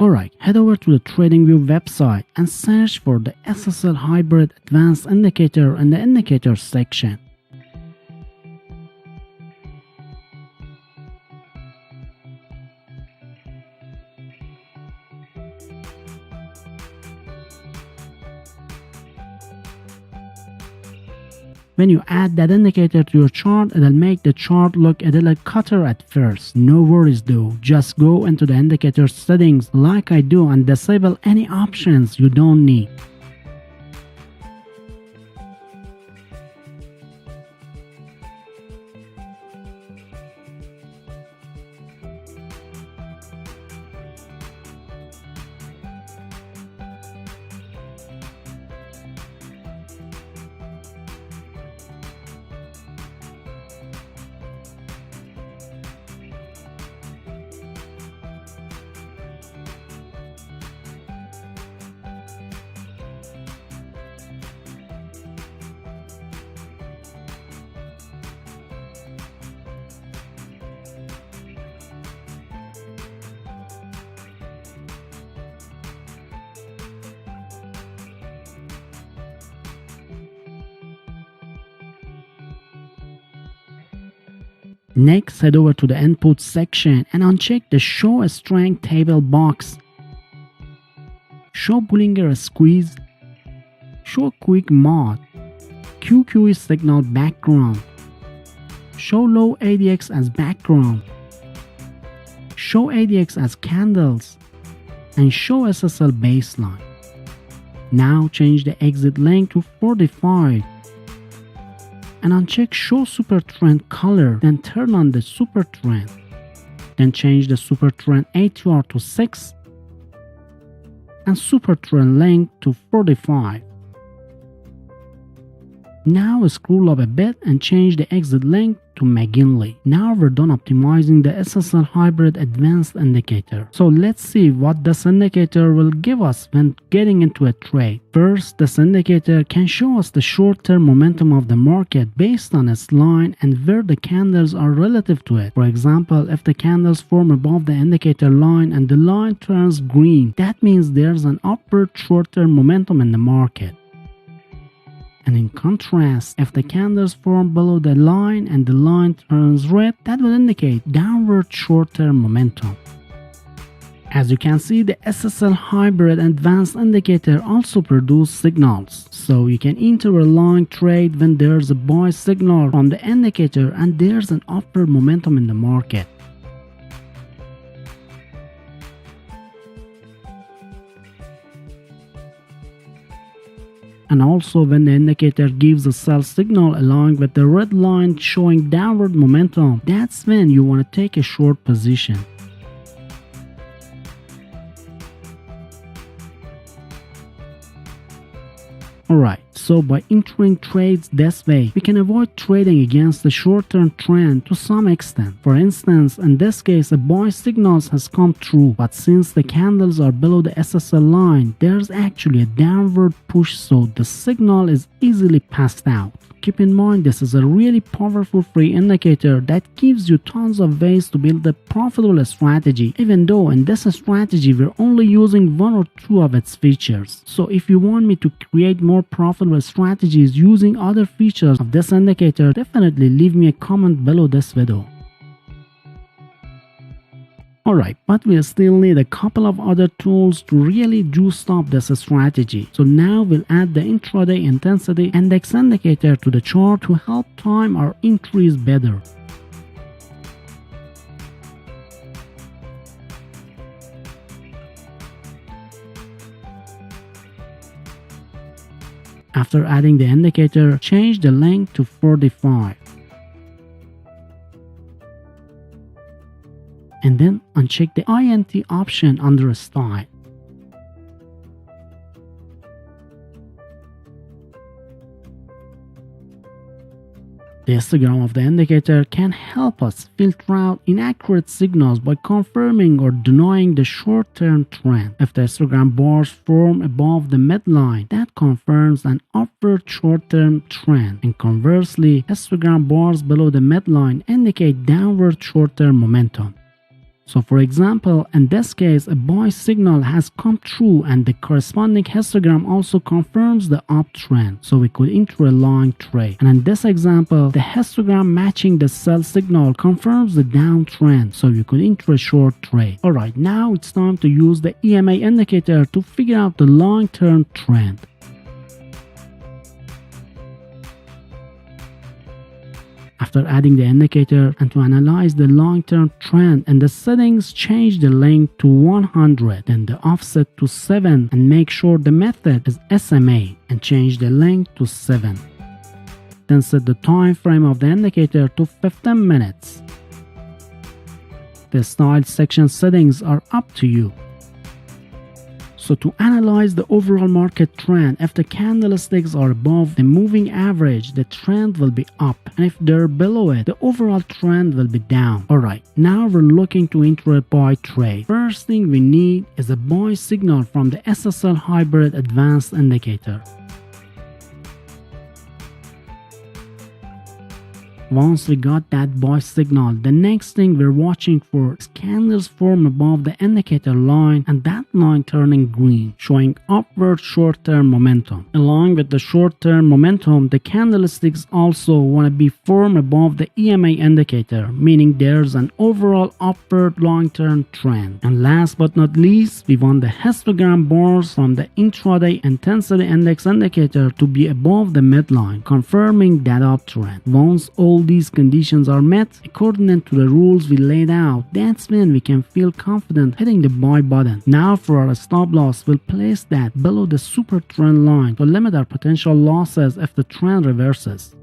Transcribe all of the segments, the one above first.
Alright, head over to the TradingView website and search for the SSL Hybrid Advanced Indicator in the Indicator section. When you add that indicator to your chart, it'll make the chart look a little cutter at first. No worries though, just go into the indicator settings like I do and disable any options you don't need. Next, head over to the input section and uncheck the Show Strength Table box. Show Bollinger Squeeze, Show Quick Mod, QQE Signal Background, Show Low ADX as Background, Show ADX as Candles, and Show SSL Baseline. Now change the exit length to 45. And uncheck Show Super Trend Color, then turn on the Super Trend. Then change the Super Trend ATR to 6 and Super Trend Length to 45. Now scroll up a bit and change the exit length to McGinley. Now we're done optimizing the SSL Hybrid Advanced Indicator. So let's see what this indicator will give us when getting into a trade. First, this indicator can show us the short-term momentum of the market based on its line and where the candles are relative to it. For example, if the candles form above the indicator line and the line turns green, that means there's an upward short-term momentum in the market. And in contrast, if the candles form below the line and the line turns red, that will indicate downward short-term momentum. As you can see, the SSL Hybrid Advanced Indicator also produces signals. So you can enter a long trade when there's a buy signal from the indicator and there's an upward momentum in the market. And also when the indicator gives a sell signal along with the red line showing downward momentum, that's when you want to take a short position. Alright, so by entering trades this way, we can avoid trading against the short-term trend to some extent. For instance, in this case, a buy signal has come true, but since the candles are below the SSL line, there's actually a downward push, so the signal is easily passed out. Keep in mind, this is a really powerful free indicator that gives you tons of ways to build a profitable strategy, even though in this strategy we're only using one or two of its features. So if you want me to create more profitable strategies using other features of this indicator, definitely leave me a comment below this video. Alright, but we'll still need a couple of other tools to really juice up this strategy. So now we'll add the intraday intensity index indicator to the chart to help time our entries better. After adding the indicator, change the length to 45. And then uncheck the INT option under Style. The histogram of the indicator can help us filter out inaccurate signals by confirming or denying the short-term trend. If the histogram bars form above the midline, that confirms an upward short-term trend, and conversely, histogram bars below the midline indicate downward short-term momentum. So for example, in this case, a buy signal has come true and the corresponding histogram also confirms the uptrend. So we could enter a long trade. And in this example, the histogram matching the sell signal confirms the downtrend. So you could enter a short trade. Alright, now it's time to use the EMA indicator to figure out the long-term trend. After adding the indicator and to analyze the long-term trend, in the settings, change the length to 100, then the offset to 7, and make sure the method is SMA and change the length to 7. Then set the time frame of the indicator to 15 minutes. The style section settings are up to you. So to analyze the overall market trend, if the candlesticks are above the moving average, the trend will be up, and if they're below it, the overall trend will be down. Alright, now we're looking to enter a buy trade. First thing we need is a buy signal from the SSL Hybrid Advanced Indicator. Once we got that buy signal, the next thing we're watching for is candles form above the indicator line and that line turning green, showing upward short-term momentum. Along with the short-term momentum, the candlesticks also want to be formed above the EMA indicator, meaning there's an overall upward long-term trend. And last but not least, we want the histogram bars from the intraday intensity index indicator to be above the midline, confirming that uptrend. Once all these conditions are met according to the rules we laid out, that's when we can feel confident hitting the buy button. Now for our stop loss, we'll place that below the super trend line to limit our potential losses if the trend reverses.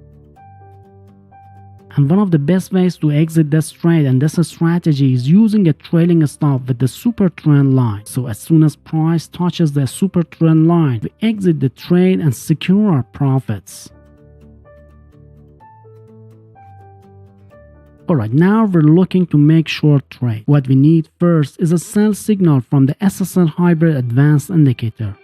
And one of the best ways to exit this trade and this strategy is using a trailing stop with the super trend line. So as soon as price touches the super trend line, we exit the trade and secure our profits. Alright, now we're looking to make short trade. What we need first is a sell signal from the SSL Hybrid Advanced Indicator.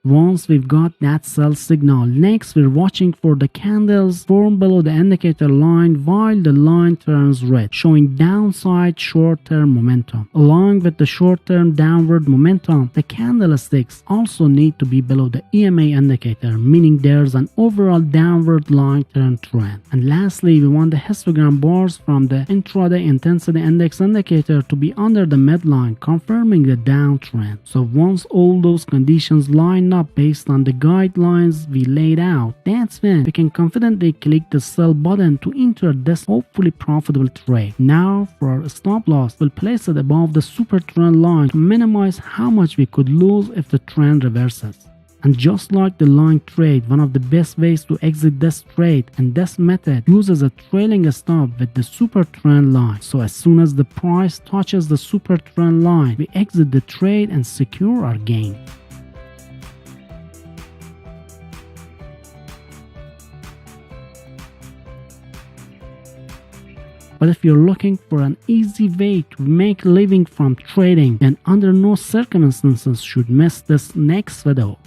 Once we've got that sell signal, next we're watching for the candles form below the indicator line while the line turns red, showing downside short-term momentum. Along with the short-term downward momentum, the candlesticks also need to be below the EMA indicator, meaning there's an overall downward long-term trend. And lastly, we want the histogram bars from the intraday intensity index indicator to be under the midline, confirming the downtrend. So once all those conditions line up based on the guidelines we laid out, that's when we can confidently click the sell button to enter this hopefully profitable trade. Now for our stop loss, we'll place it above the super trend line to minimize how much we could lose if the trend reverses. And just like the long trade, one of the best ways to exit this trade and this method uses a trailing stop with the super trend line. So as soon as the price touches the super trend line, we exit the trade and secure our gain. But if you're looking for an easy way to make a living from trading, then under no circumstances should miss this next video.